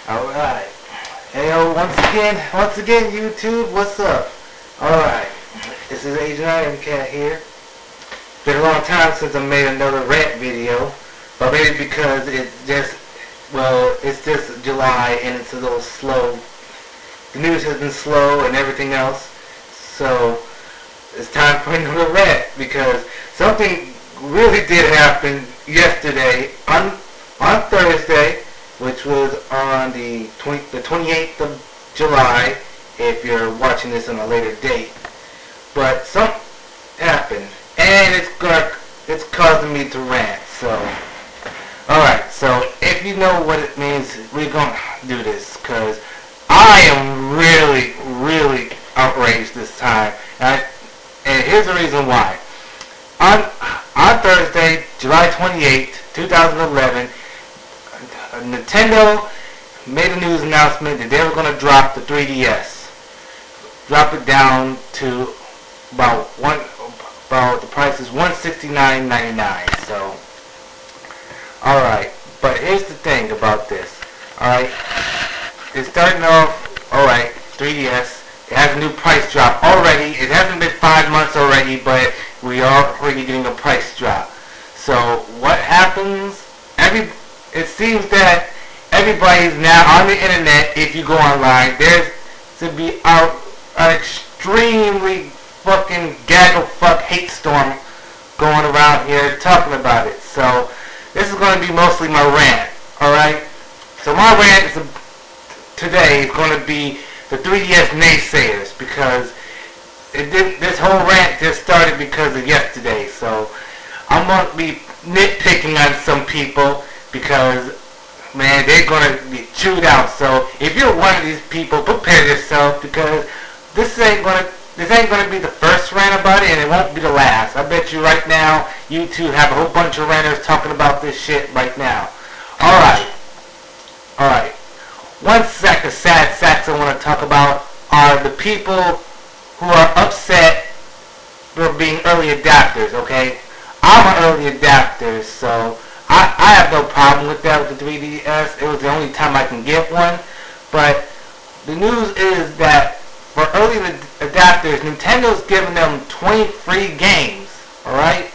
Alright. Hey, once again, YouTube, what's up? Alright. This is Agent Iron Cat here. Been a long time since I made another rant video. But maybe because it's just July and it's a little slow. The news has been slow and everything else. So, it's time for another rant because something really did happen yesterday on Thursday, which was on the 28th of July, if you're watching this on a later date. But something happened, and it's causing me to rant. So, alright, so if you know what it means, we're going to do this, because I am really outraged this time. And here's the reason why. On Thursday, July 28th, 2011, Nintendo made a news announcement that they were going to drop the 3DS. Drop it down to about the price is $169.99. So, alright, but here's the thing about this. Alright, it's starting off, alright, 3DS. It has a new price drop already. It hasn't been 5 months already, but we are already getting a price drop. So what happens? It seems that everybody's now on the internet. If you go online, there's to be an extremely fucking gaggle fuck hate storm going around here talking about it. So this is going to be mostly my rant. All right. So my rant today is going to be the 3DS Naysayers, because this whole rant just started because of yesterday. So I'm going to be nitpicking on some people because, man, they're going to be chewed out. So if you're one of these people, prepare yourself, because this ain't going to be the first rant about it, and it won't be the last. I bet you right now, you two have a whole bunch of ranters talking about this shit right now. Alright. One sad sacks I want to talk about are the people who are upset for being early adapters, okay? I'm an early adapter, so I have no problem with that with the 3DS. It was the only time I can get one. But the news is that for early adapters, Nintendo's giving them 20 free games, alright?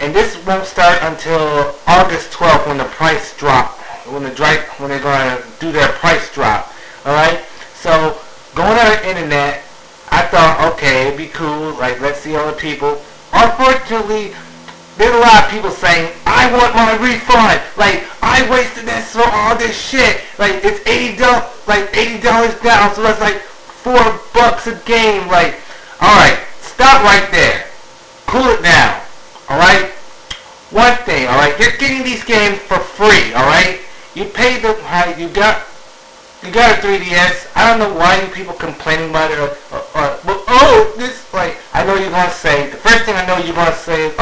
And this won't start until August 12th when the price drop. When they're going to do their price drop, alright? So, going on the internet, I thought, okay, it'd be cool, like, let's see all the people. Unfortunately, there's a lot of people saying, I want my refund, like, I wasted this for all this shit, like, it's $80 down, so that's like $4 a game, like, alright, stop right there, cool it down, alright? One thing, alright, you're getting these games for free, alright? You paid you got a 3DS. I don't know why you people complaining about it, I know you're going to say, the first thing I know you're going to say is,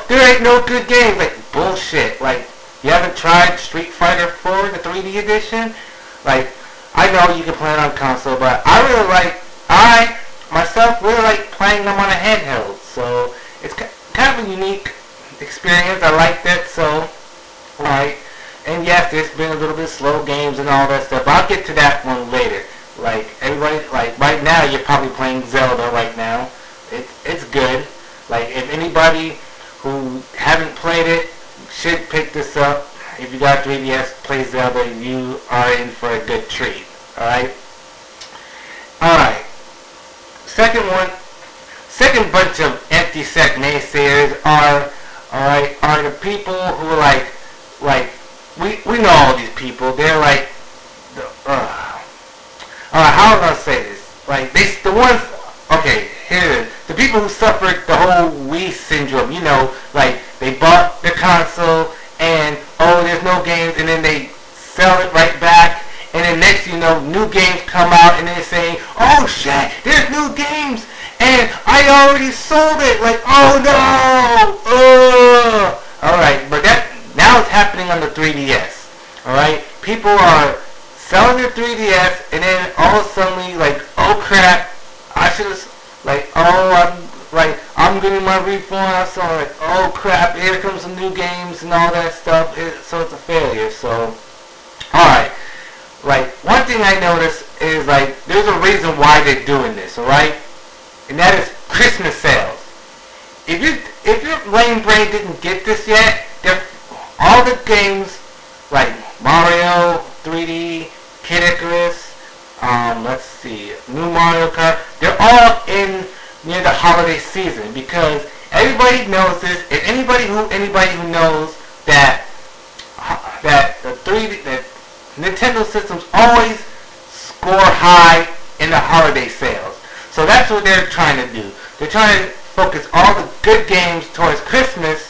there ain't no good games. Like, bullshit. Like, you haven't tried Street Fighter 4, the 3D edition? Like, I know you can play it on console, but I myself really like playing them on a handheld. So, it's kind of a unique experience. I like that, so... Right, and yes, there's been a little bit slow games and all that stuff, but I'll get to that one later. Like, everybody, like, right now, you're probably playing Zelda right now. It's good. Like, if anybody who haven't played it should pick this up. If you got 3DS, play Zelda, you are in for a good treat. Alright? Alright. Second bunch of empty set naysayers are the people who are like, we know all these people. They're like, how am I gonna say this? Like, the ones, okay, here it is. The people who suffered the whole Wii syndrome, you know, like, they bought the console, and, there's no games, and then they sell it right back, and then next thing you know, new games come out, and they're saying, oh shit, there's new games, and I already sold it, like, oh no, alright, but now it's happening on the 3DS, alright? People are selling their 3DS, and then all of a sudden, like, oh crap, I should have, like, I'm getting my refund, so I'm like, oh crap, here comes some new games and all that stuff, so it's a failure, so, Alright, like, one thing I noticed is, like, there's a reason why they're doing this, alright? And that is Christmas sales. If your lame brain didn't get this yet, all the games, like Mario, 3D, Kid Icarus, let's see, new Mario Kart, they're all in near the holiday season, because everybody knows this, and anybody who knows that the 3D, that Nintendo systems always score high in the holiday sales. So that's what they're trying to do. They're trying to focus all the good games towards Christmas.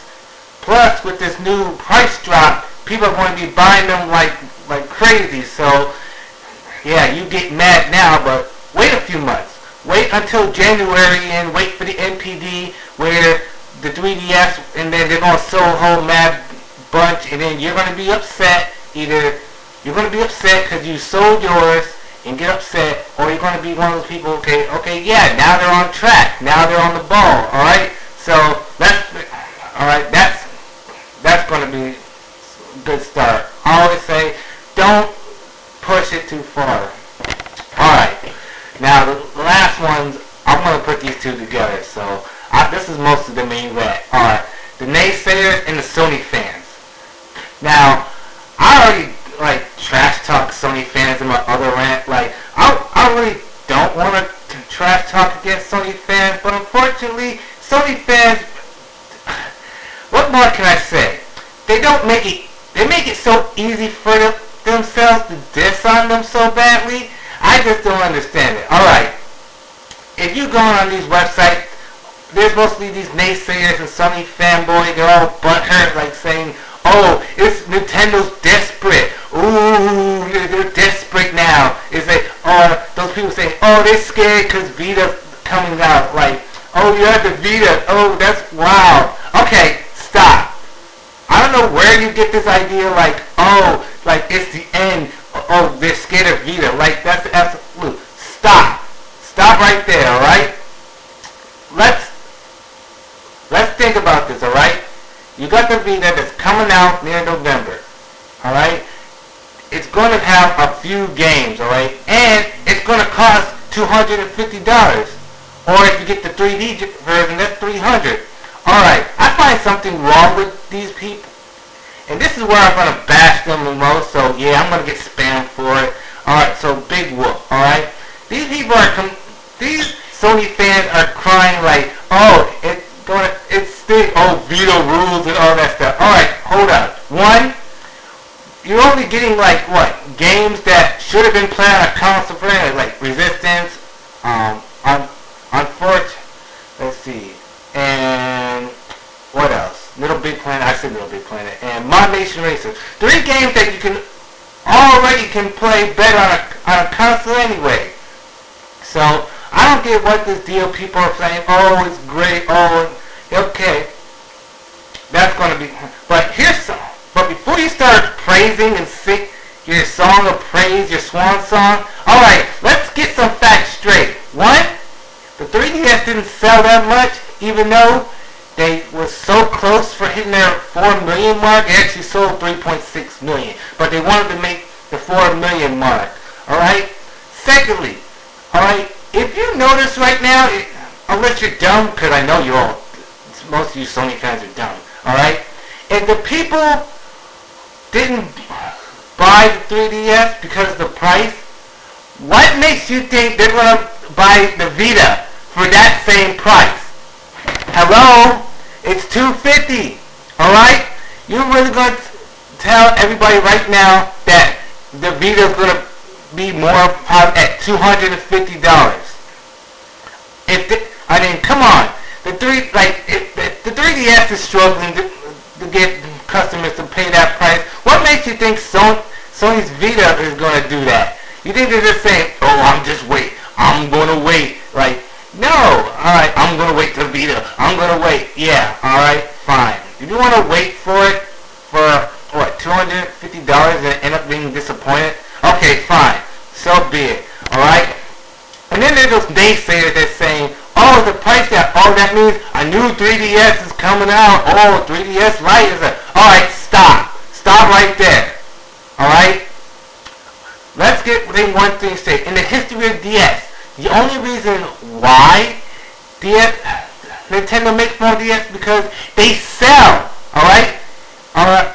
Plus, with this new price drop, people are going to be buying them like crazy. So, yeah, you get mad now, but wait a few months. Wait until January and wait for the NPD where the 3DS, and then they're going to sell a whole mad bunch, and then you're going to be upset. Either you're going to be upset because you sold yours and get upset, or you're going to be one of those people, okay, yeah, now they're on track. Now they're on the ball, alright? So, that's going to be a good start. I always say, don't push it too far. Alright, now the last ones, I'm going to put these two together. So, this is most of the main rant. Alright, the Naysayers and the Sony fans. Now, I already trash talk Sony fans in my other rant. Like, I really don't want to trash talk against Sony fans, but unfortunately, Sony fans, what more can I say? They make it so easy for themselves to diss on them so badly. I just don't understand it. Alright, if you go on these websites, there's mostly these naysayers and Sony fanboys, they're all butthurt, like saying, oh, it's Nintendo's desperate. Ooh, they're desperate now. It's like, those people say, oh, they're scared because Vita's coming out. Like, oh, you have the Vita. Oh, that's wow. Okay, stop. I don't know where you get this idea, like, oh, like it's the end. Oh, they're scared of Vita. Like, that's the absolute. Stop. Stop right there, alright? Let's think about this, alright? You got the Vita that's coming out near November, alright? It's going to have a few games, alright? And it's going to cost $250. Or if you get the 3D version, that's $300. Alright, I find something wrong with these people. And this is where I'm going to bash them the most, so yeah, I'm going to get spammed for it. Alright, so big whoop, alright? These people these Sony fans are crying like, oh, Vita rules and all that stuff. Alright, hold on. One, you're only getting games that should have been played on a console brand, like Resistance, Unfortunate, let's see, and what else? Little Big Planet, I said Little Big Planet, and Mod Nation Racers. 3 games that you can play better on a console anyway. So, I don't get what this deal people are saying, oh, it's great, oh, okay. That's going to be, but before you start praising and sing your song of praise, your swan song, alright, let's get some facts straight. One, the 3DS didn't sell that much, even though they were so close for hitting their 4 million mark. They actually sold 3.6 million, but they wanted to make the 4 million mark, alright? Secondly, alright, if you notice right now, unless you're dumb, because I know most of you Sony fans are dumb, alright? If the people didn't buy the 3DS because of the price, what makes you think they're going to buy the Vita for that same price? Hello? It's $250, alright? You're really going to tell everybody right now that the Vita is going to be more at $250. Come on. The 3DS is struggling to get customers to pay that price. What makes you think Sony's Vita is going to do that? You think they're just saying, oh, I'm going to wait. Like, no. Alright, I'm going to wait till Vita. I'm going to wait. Yeah, alright, fine. If you want to wait for it for, $250 and end up being disappointed, okay, fine. So be it. Alright? And then there's those naysayers that's saying, oh, the price that means a new 3DS is coming out. Oh, 3DS Lite is alright, stop. Stop right there. Alright? say one thing straight. In the history of DS, the only reason why Nintendo makes more DS because they sell. Alright? Alright.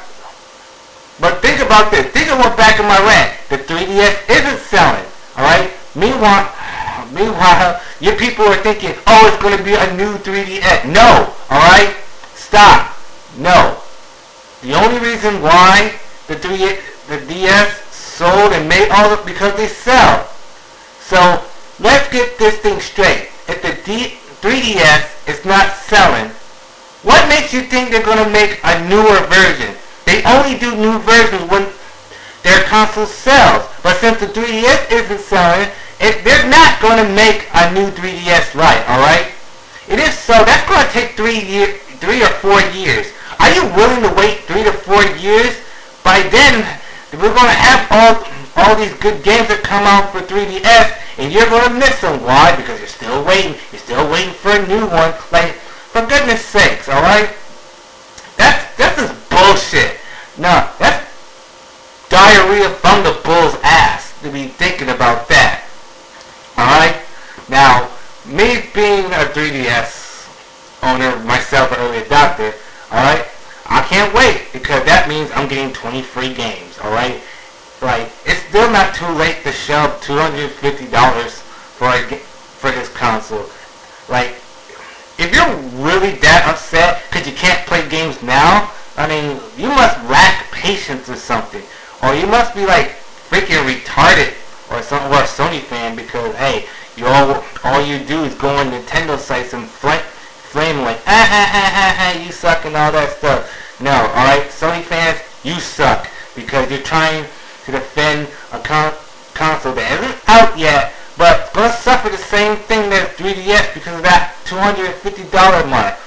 But think about this. Think of what back in my rant. The 3DS isn't selling. Alright? Meanwhile, your people are thinking, oh, it's going to be a new 3DS. No. Alright? Stop. No. The only reason why the DS sold and made all of it because they sell. So, let's get this thing straight. If the 3DS is not selling, what makes you think they're going to make a newer version? They only do new versions when their console sells. But since the 3DS isn't selling, they're not going to make a new 3DS, right? Alright? It is so. That's going to take 3 or 4 years. Are you willing to wait 3 to 4 years? By then, we're going to have all these good games that come out for 3DS, and you're going to miss them. Why? Because you're still waiting. You're still waiting for a new one. Like, for goodness sakes, alright? That's just bullshit. No, that's diarrhea from the bull's ass to be thinking about that. Alright? Now, me being a 3DS owner, myself, an early adopter, alright? I can't wait because that means I'm getting 20 free games, alright? Like, it's still not too late to shell $250 for this console. Like, if you're really that upset because you can't play games now, I mean, you must lack patience or something. Or you must be like freaking retarded or a Sony fan because, hey, all you do is go on Nintendo sites and flame like, you suck and all that stuff. No, alright, Sony fans, you suck because you're trying to defend a console that isn't out yet, but it's going to suffer the same thing that 3DS because of that $250 mark.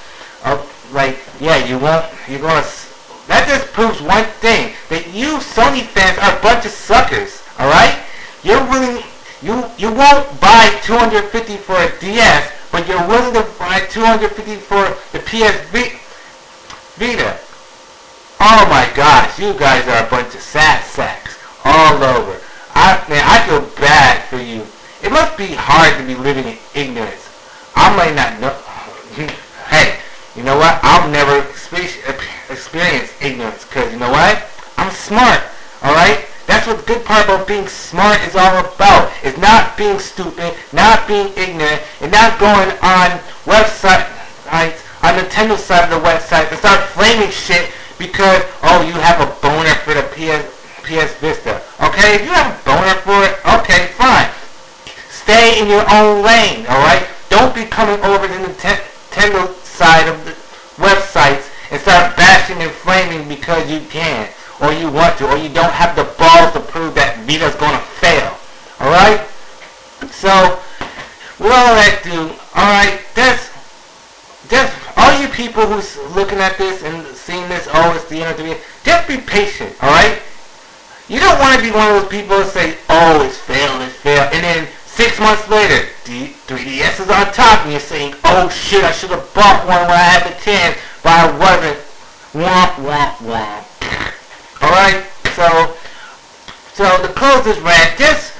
Like, yeah, you're going to, that just proves one thing, that you Sony fans are a bunch of suckers, alright? You won't buy $250 for a DS, but you're willing to buy $250 for the PS Vita. Oh my gosh, you guys are a bunch of sad sacks all over. I feel bad for you. It must be hard to be living in ignorance. I might not know. Hey, you know what? I'll never experience ignorance because you know what? I'm smart. Alright? That's what the good part about being smart is all about. It's not being stupid, not being ignorant, and not going on websites, on Nintendo's side of the website and start flaming shit because, oh, you have a boner for the PS Vista. Okay? If you have a boner for it, okay, fine. Stay in your own lane, alright? Don't be coming over to the Nintendo side of the websites and start bashing and flaming because you can, or you want to, or you don't have the balls to prove that Vita's gonna fail. Alright? So, with all that do, alright, that's all you people who's looking at this and seeing this, oh, it's the end of the video, just be patient, alright? You don't want to be one of those people that say, oh, it's failed, and then 6 months later, 3DS is on top, and you're saying, oh shit, I should have bought one when I had the chance, but I wasn't. Womp, womp, womp. Alright, so to close this rant, just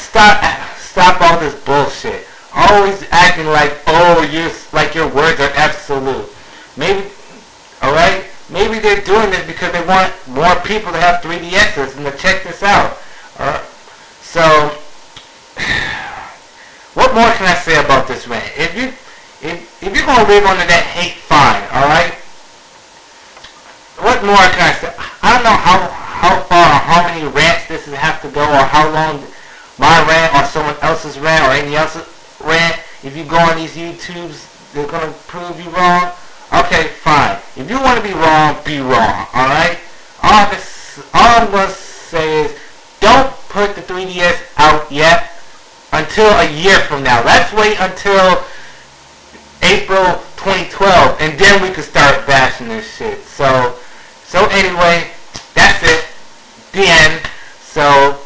stop all this bullshit. Always acting like, oh, your words are absolute. Maybe, alright, maybe they're doing this because they want more people to have 3DSs and to check this out. Alright, so, what more can I say about this rant? If you're gonna live under that hate, fine, alright? What more can I say? I don't know how far or how many rants this will have to go, or how long my rant or someone else's rant or any else's rant. If you go on these YouTubes, they're gonna prove you wrong. Okay, fine. If you want to be wrong, alright? All I'm gonna say is, don't put the 3DS out yet until a year from now. Let's wait until April 2012, and then we can start bashing this shit. So anyway, that's it. The end. So